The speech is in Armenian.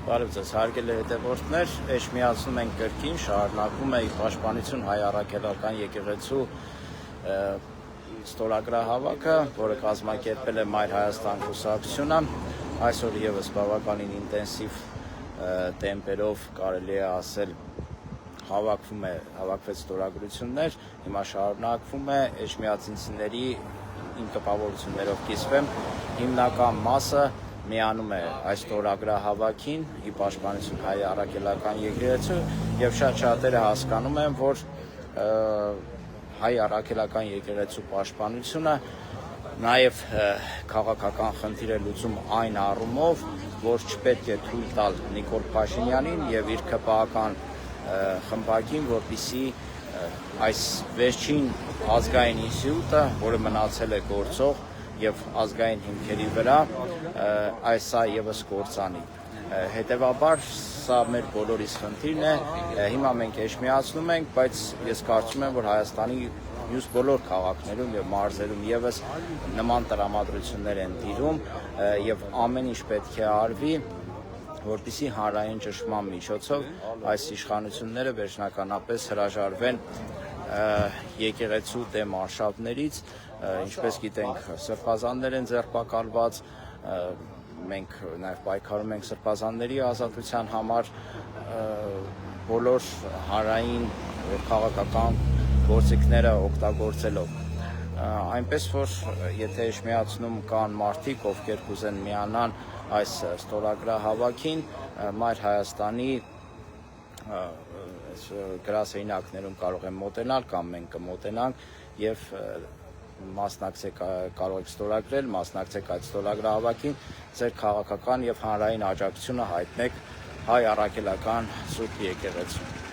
Բարև ձեզ, հարգելի հետևորդներ, Էջմիածնում ենք կրկին, շարունակվում է Պաշտպանություն հայ առաքելական եկեղեցու ստորագրահավաքը, որը կազմակերպել է Մայր Հայաստան կուսակցությունը, այսօր ևս բավականին ինտենսիվ տեմպերով կարելի է ասել հավաքվեց ստորագրություններ, հիմա շարունակվում է էջմիածինցիների իմ տպավորություններով կիսվեմ, հիմնական մասը միանում է այս ստորագրահավաքին ի պաշտպանություն հայ առաքելական եկեղեցու եւ շատ շատերը հասկանում են, որ հայ առաքելական եկեղեցու պաշտպանությունը նաեւ քաղաքական խնդիր է լուծում այն առումով, որ չպետք է թույլ տալ Նիկոլ Փաշինյանին եւ իր ԿՊԱ-ական խմբակին, որպեսզի այս վերջին ազգային ինստիտուտը, որը մնացել է գործող եւ ազգային հիմքերի վրա, սա ևս կործանի։ Հետևաբար սա մեր բոլորիս խնդիրն է, հիմա մենք էջմիածնում ենք, բայց ես կարծում եմ, որ Հայաստանի մյուս բոլոր քաղաքներում եւ մարզերում ևս նման տրամադրություններ են տիրում եւ ամեն ինչ պետք է արվի, որպեսզի հանրային ճնշման միջոցով այս իշխանությունները վերջնականապես հրաժարվեն եկեղեցու դեմ արշավներից, ինչպես գիտենք, սրբազաններ են ձերբակալված, մենք նաև պայքարում ենք սրբազանների ազատության համար, բոլոր հանրային քաղաքական գործիքները օգտագործելով։ Այնպես որ եթե Էջմիածնում կան մարդիկ, ովքեր կուզեն միանան այս ստորագրահավաքին, Մայր Հայաստանի գրասենյակներում կարող են մոտենալ կամ մենք կմոտենանք եւ կարող եք ստորագրել, մասնակցեք այդ ստորագրահավաքին, ձեր քաղաքական եւ հանրային աջակցությունը հայտնեք հայ առաքելական Սուրբ եկեղեցուն։